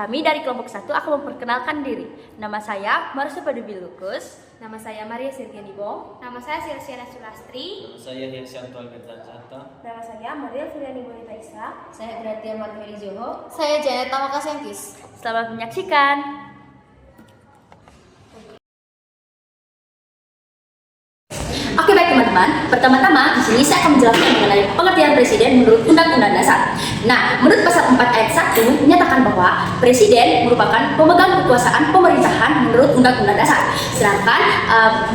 Kami dari kelompok 1 akan memperkenalkan diri. Nama saya Marisa Padubi Lukus. Nama saya Maria Sirgiani Bong. Nama saya Silsiana Sulastri. Nama saya Hirsianto Albertan Santa. Nama saya Maria Filiani Bonita Isa. Saya Gratia Marfeli Joho. Saya Janeta Makasengkis. Selamat menyaksikan. Oke baik teman-teman, pertama-tama di sini saya akan menjelaskan mengenai pengertian presiden menurut Undang-Undang Dasar. Nah, menurut pasal 4 ayat 1 menyatakan bahwa presiden merupakan pemegang kekuasaan pemerintahan menurut Undang-Undang Dasar. Sedangkan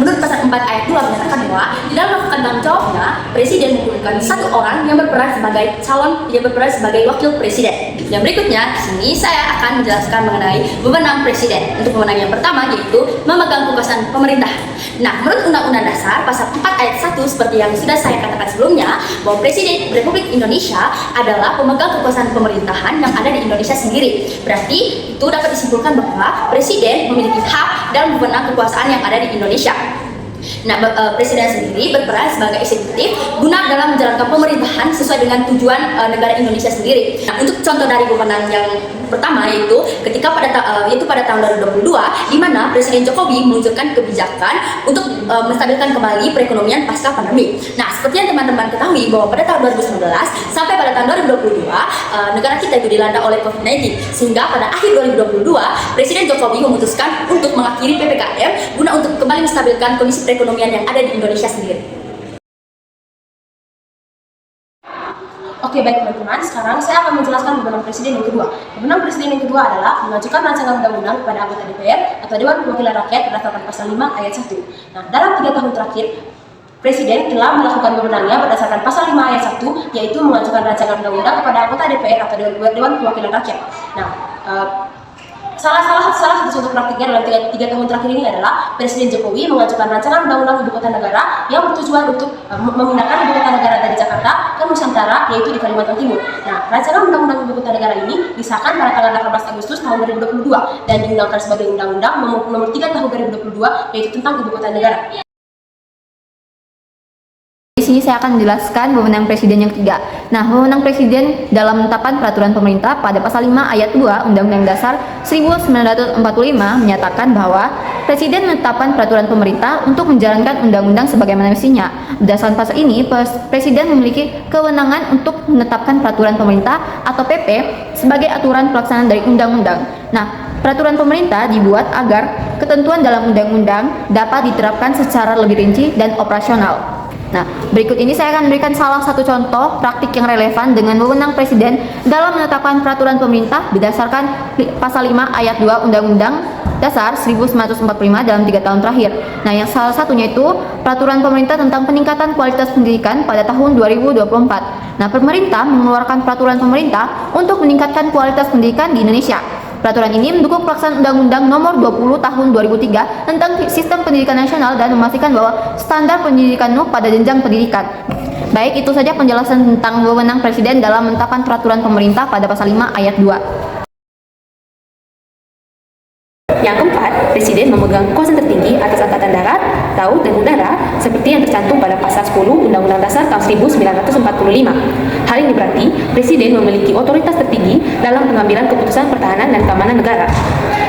menurut pasal 4 ayat 2 menyatakan bahwa di dalam melakukan tanggung jawabnya, presiden membutuhkan satu orang yang berperan sebagai sebagai wakil presiden. Yang berikutnya, di sini saya akan menjelaskan mengenai wewenang presiden. Untuk wewenang yang pertama yaitu memegang kekuasaan pemerintah. Nah, menurut Undang-Undang Dasar pasal 4 ayat 1 seperti yang sudah saya katakan sebelumnya, bahwa Presiden Republik Indonesia adalah pemegang kekuasaan pemerintahan yang ada di Indonesia sendiri. Berarti itu dapat disimpulkan bahwa Presiden memiliki hak dan wewenang kekuasaan yang ada di Indonesia. Nah, Presiden sendiri berperan sebagai eksekutif guna dalam menjalankan pemerintahan sesuai dengan tujuan negara Indonesia sendiri. Nah, untuk contoh dari wewenang yang pertama yaitu ketika pada tahun 2022 di mana Presiden Jokowi meluncurkan kebijakan untuk menstabilkan kembali perekonomian pasca pandemi. Nah, seperti yang teman-teman ketahui bahwa pada tahun 2019 sampai pada tahun 2022 negara kita itu dilanda oleh COVID-19, sehingga pada akhir 2022 Presiden Jokowi memutuskan untuk mengakhiri PPKM guna untuk kembali menstabilkan kondisi perekonomian yang ada di Indonesia sendiri. Oke baik teman-teman, sekarang saya akan menjelaskan wewenang presiden yang kedua. Wewenang presiden yang kedua adalah mengajukan rancangan undang-undang kepada anggota DPR atau Dewan Perwakilan Rakyat berdasarkan pasal 5 ayat 1. Nah, dalam 3 tahun terakhir, Presiden telah melakukan wewenangnya berdasarkan pasal 5 ayat 1, yaitu mengajukan rancangan undang-undang kepada anggota DPR atau Dewan Perwakilan Rakyat. Nah, salah satu contoh praktiknya dalam 3 tahun terakhir ini adalah Presiden Jokowi mengajukan rancangan undang-undang ibu kota negara yang bertujuan untuk memindahkan ibu kota negara dari Jakarta ke Nusantara, yaitu di Kalimantan Timur. Nah, rancangan undang-undang ibu kota negara ini disahkan pada tanggal 18 Agustus tahun 2022 dan diundangkan sebagai undang-undang nomor 3 tahun 2022, yaitu tentang ibu kota negara. Di sini saya akan menjelaskan wewenang presiden yang ketiga. Nah, wewenang presiden dalam menetapkan peraturan pemerintah pada pasal 5 ayat 2 Undang-Undang Dasar 1945 menyatakan bahwa presiden menetapkan peraturan pemerintah untuk menjalankan undang-undang sebagaimana mestinya. Berdasarkan pasal ini, presiden memiliki kewenangan untuk menetapkan peraturan pemerintah atau PP sebagai aturan pelaksanaan dari undang-undang. Nah, peraturan pemerintah dibuat agar ketentuan dalam undang-undang dapat diterapkan secara lebih rinci dan operasional. Nah, berikut ini saya akan memberikan salah satu contoh praktik yang relevan dengan wewenang presiden dalam menetapkan peraturan pemerintah berdasarkan pasal 5 ayat 2 Undang-Undang Dasar 1945 dalam 3 tahun terakhir. Nah, yang salah satunya itu peraturan pemerintah tentang peningkatan kualitas pendidikan pada tahun 2024. Nah, pemerintah mengeluarkan peraturan pemerintah untuk meningkatkan kualitas pendidikan di Indonesia. Peraturan ini mendukung pelaksanaan Undang-Undang Nomor 20 Tahun 2003 tentang Sistem Pendidikan Nasional dan memastikan bahwa standar pendidikan pada jenjang pendidikan. Baik, itu saja penjelasan tentang wewenang presiden dalam menetapkan peraturan pemerintah pada pasal 5 ayat 2. Yang keempat, Presiden memegang kekuasaan tertinggi atas angkatan darat, laut, dan udara seperti yang tercantum pada pasal 10 Undang-Undang Dasar tahun 1945. Hal ini berarti Presiden memiliki otoritas tertinggi dalam pengambilan keputusan pertahanan dan keamanan negara.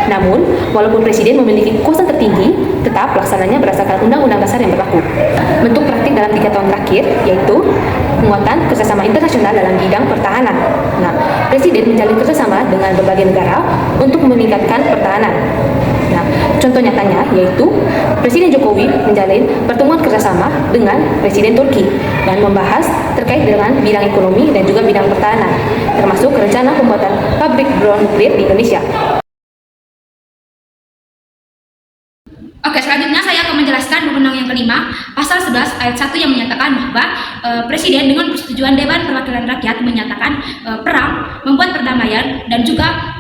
Namun, walaupun Presiden memiliki kekuasaan tertinggi, tetap pelaksananya berdasarkan Undang-Undang Dasar yang berlaku. Bentuk praktik dalam 3 tahun terakhir yaitu penguatan kerjasama internasional dalam bidang pertahanan. Nah, Presiden menjalin kerjasama dengan berbagai negara untuk meningkatkan pertahanan. Nah, contoh nyatanya yaitu Presiden Jokowi menjalin pertemuan kerjasama dengan Presiden Turki dan membahas terkait dengan bidang ekonomi dan juga bidang pertahanan, termasuk rencana pembuatan pabrik drone nuklir di Indonesia. Oke, selanjutnya saya akan menjelaskan wewenang yang kelima, pasal 11 ayat 1 yang menyatakan bahwa Presiden dengan persetujuan Dewan Perwakilan Rakyat menyatakan perang, membuat perdamaian, dan juga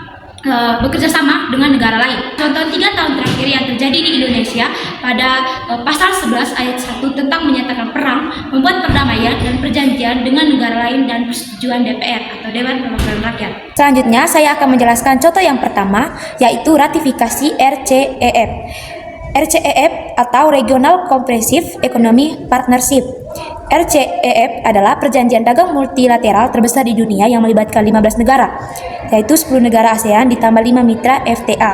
bekerja sama dengan negara lain. Contoh 3 tahun terakhir yang terjadi di Indonesia pada pasal 11 ayat 1 tentang menyatakan perang, membuat perdamaian dan perjanjian dengan negara lain dan persetujuan DPR atau Dewan Perwakilan Rakyat. Selanjutnya saya akan menjelaskan contoh yang pertama, yaitu ratifikasi RCEP. RCEP atau Regional Comprehensive Economic Partnership. RCEP adalah perjanjian dagang multilateral terbesar di dunia yang melibatkan 15 negara, yaitu 10 negara ASEAN ditambah 5 mitra FTA,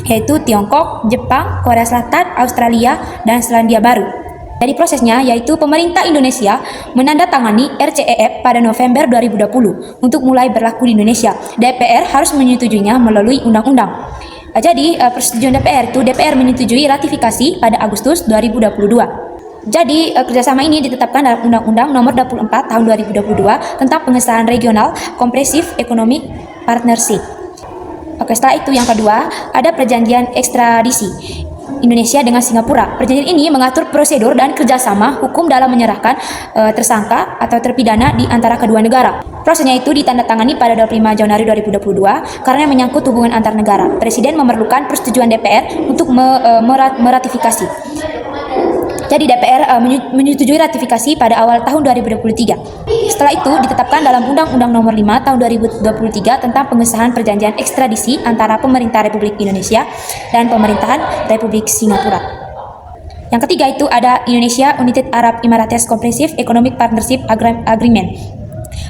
yaitu Tiongkok, Jepang, Korea Selatan, Australia, dan Selandia Baru. Jadi prosesnya yaitu pemerintah Indonesia menandatangani RCEP pada November 2020 untuk mulai berlaku di Indonesia. DPR harus menyetujuinya melalui undang-undang. Jadi persetujuan DPR menyetujui ratifikasi pada Agustus 2022. Jadi kerjasama ini ditetapkan dalam Undang-Undang Nomor 24 Tahun 2022 tentang pengesahan Regional Comprehensive Economic Partnership. Oke, setelah itu yang kedua ada perjanjian ekstradisi Indonesia dengan Singapura. Perjanjian ini mengatur prosedur dan kerjasama hukum dalam menyerahkan tersangka atau terpidana di antara kedua negara. Prosesnya itu ditandatangani pada 25 Januari 2022 karena menyangkut hubungan antar negara. Presiden memerlukan persetujuan DPR untuk meratifikasi. Jadi DPR menyetujui ratifikasi pada awal tahun 2023. Setelah itu ditetapkan dalam Undang-Undang Nomor 5 Tahun 2023 tentang pengesahan perjanjian ekstradisi antara Pemerintah Republik Indonesia dan Pemerintahan Republik Singapura. Yang ketiga itu ada Indonesia United Arab Emirates Comprehensive Economic Partnership Agreement.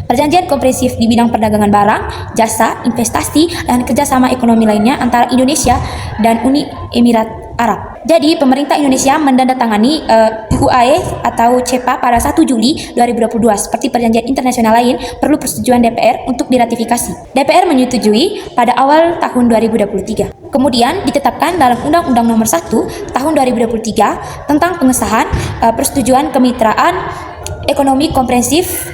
Perjanjian komprehensif di bidang perdagangan barang, jasa, investasi, dan kerjasama ekonomi lainnya antara Indonesia dan Uni Emirat Arab. Jadi pemerintah Indonesia menandatangani UAE atau CEPA pada 1 Juli 2022. Seperti perjanjian internasional lain, perlu persetujuan DPR untuk diratifikasi. DPR menyetujui pada awal tahun 2023. Kemudian ditetapkan dalam Undang-Undang Nomor 1 Tahun 2023 tentang pengesahan persetujuan kemitraan ekonomi komprehensif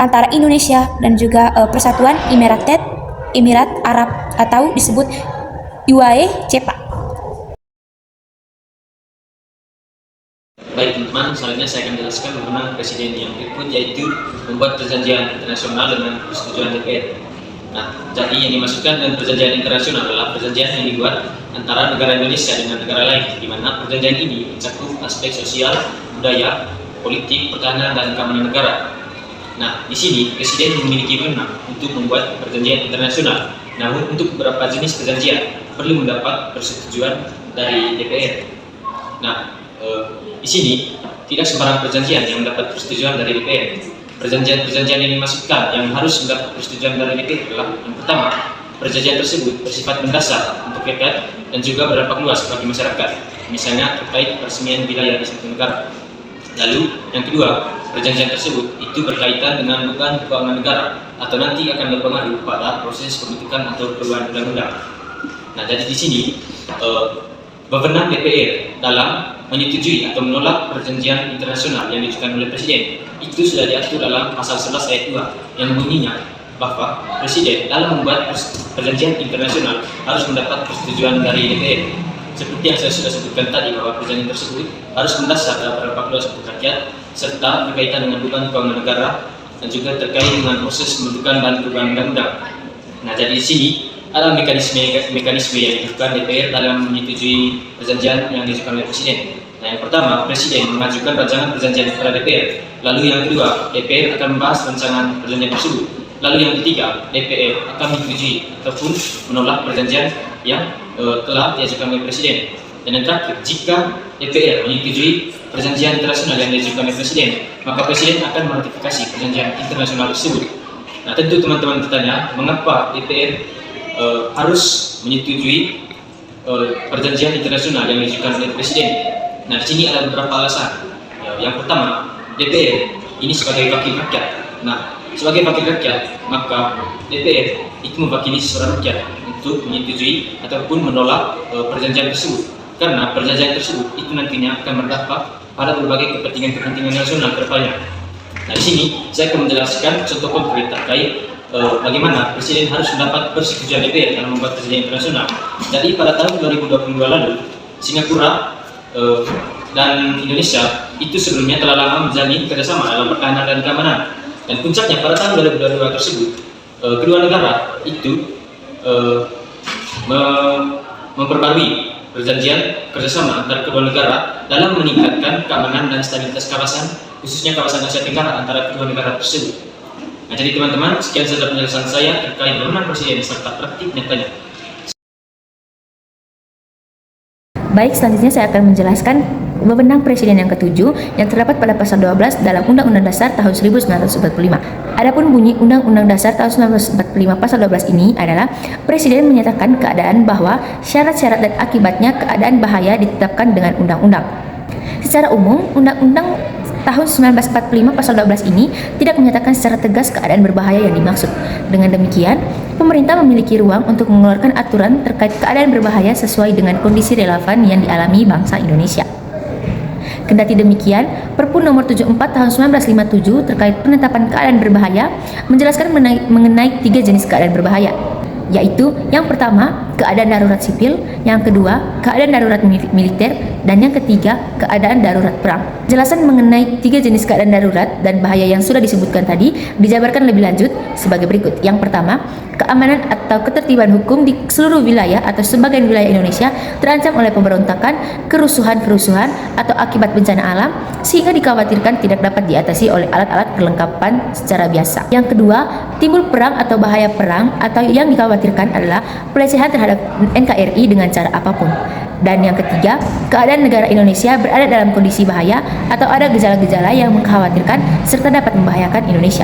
antara Indonesia dan juga Persatuan Emirat Arab atau disebut UAE CEPA. Baik teman-teman, selanjutnya saya akan jelaskan bagaimana presiden yang berikut, yaitu membuat perjanjian internasional dengan persetujuan DPR. Nah, jadi yang dimaksudkan dengan perjanjian internasional adalah perjanjian yang dibuat antara negara Indonesia dengan negara lain, di mana perjanjian ini mencakup aspek sosial, budaya, politik, pertahanan, dan keamanan negara. Nah, di sini presiden memiliki wewenang untuk membuat perjanjian internasional. Namun untuk beberapa jenis perjanjian perlu mendapat persetujuan dari DPR. Nah, di sini tidak sembarang perjanjian yang mendapat persetujuan dari DPR. Perjanjian-perjanjian yang dimaksudkan yang harus mendapat persetujuan dari DPR adalah yang pertama, perjanjian tersebut bersifat mendasar untuk rakyat dan juga berdampak luas bagi masyarakat, misalnya terkait peresmian wilayah di suatu negara. Lalu yang kedua, perjanjian tersebut itu berkaitan dengan beban keuangan negara atau nanti akan berpengaruh pada proses pembentukan atau perubahan undang-undang. Nah, jadi di sini wewenang DPR dalam menyetujui atau menolak perjanjian internasional yang diajukan oleh presiden itu sudah diatur dalam pasal 11 ayat 2 yang bunyinya bahwa presiden dalam membuat perjanjian internasional harus mendapat persetujuan dari DPR. Seperti yang saya sudah sebutkan tadi, bahwa perjanjian tersebut harus mendasar dalam berdampak luas untuk rakyat serta berkaitan dengan beban keuangan negara dan juga terkait dengan proses pembentukan dan perubahan undang-undang. Nah, jadi di sini ada mekanisme yang dilakukan DPR dalam menyetujui perjanjian yang diajukan oleh presiden. Nah, yang pertama, presiden mengajukan rancangan perjanjian kepada DPR. Lalu yang kedua, DPR akan membahas rancangan perjanjian tersebut. Lalu yang ketiga, DPR akan menyetujui ataupun menolak perjanjian yang telah diajukan oleh presiden. Dan yang terakhir, jika DPR menyetujui perjanjian internasional yang diajukan oleh presiden, maka presiden akan meratifikasi perjanjian internasional tersebut. Nah, tentu teman-teman bertanya, mengapa DPR harus menyetujui perjanjian internasional yang diajukan oleh presiden? Nah, di sini ada beberapa alasan. Yang pertama, DPR ini sebagai wakil rakyat. Nah, sebagai wakil rakyat, maka DPR itu mewakili seluruh rakyat untuk menyetujui ataupun menolak perjanjian tersebut. Karena perjanjian tersebut itu nantinya akan berdampak pada berbagai kepentingan nasional ke depannya. Nah, di sini saya akan menjelaskan contoh konkret terkait bagaimana presiden harus mendapat persetujuan DPR dalam membuat perjanjian internasional. Jadi pada tahun 2022 lalu, Singapura dan Indonesia itu sebelumnya telah lama menjalin kerjasama dalam pertahanan dan keamanan. Dan puncaknya pada tahun 2022 tersebut, kedua negara itu memperbarui perjanjian kerjasama antara kedua negara dalam meningkatkan keamanan dan stabilitas kawasan, khususnya kawasan Asia Tenggara antara kedua negara tersebut. Nah, jadi teman-teman, sekian saja penjelasan saya terkait wewenang presiden serta praktik nyatanya. Baik, selanjutnya saya akan menjelaskan wewenang Presiden yang ketujuh yang terdapat pada pasal 12 dalam Undang-Undang Dasar tahun 1945. Adapun bunyi Undang-Undang Dasar tahun 1945 pasal 12 ini adalah Presiden menyatakan keadaan bahwa syarat-syarat dan akibatnya keadaan bahaya ditetapkan dengan undang-undang. Secara umum, Undang-Undang tahun 1945 pasal 12 ini tidak menyatakan secara tegas keadaan berbahaya yang dimaksud. Dengan demikian, pemerintah memiliki ruang untuk mengeluarkan aturan terkait keadaan berbahaya sesuai dengan kondisi relevan yang dialami bangsa Indonesia. Kendati demikian, Perpu nomor 74 tahun 1957 terkait penetapan keadaan berbahaya menjelaskan mengenai 3 jenis keadaan berbahaya, yaitu yang pertama, keadaan darurat sipil, yang kedua, keadaan darurat militer, dan yang ketiga, keadaan darurat perang. Jelasan mengenai 3 jenis keadaan darurat dan bahaya yang sudah disebutkan tadi dijabarkan lebih lanjut sebagai berikut. Yang pertama, keamanan atau ketertiban hukum di seluruh wilayah atau sebagian wilayah Indonesia terancam oleh pemberontakan, kerusuhan-kerusuhan, atau akibat bencana alam, sehingga dikhawatirkan tidak dapat diatasi oleh alat-alat perlengkapan secara biasa. Yang kedua, timbul perang atau bahaya perang, atau yang dikhawatirkan adalah pelecehan terhadap NKRI dengan cara apapun. Dan yang ketiga, keadaan negara Indonesia berada dalam kondisi bahaya atau ada gejala-gejala yang mengkhawatirkan serta dapat membahayakan Indonesia.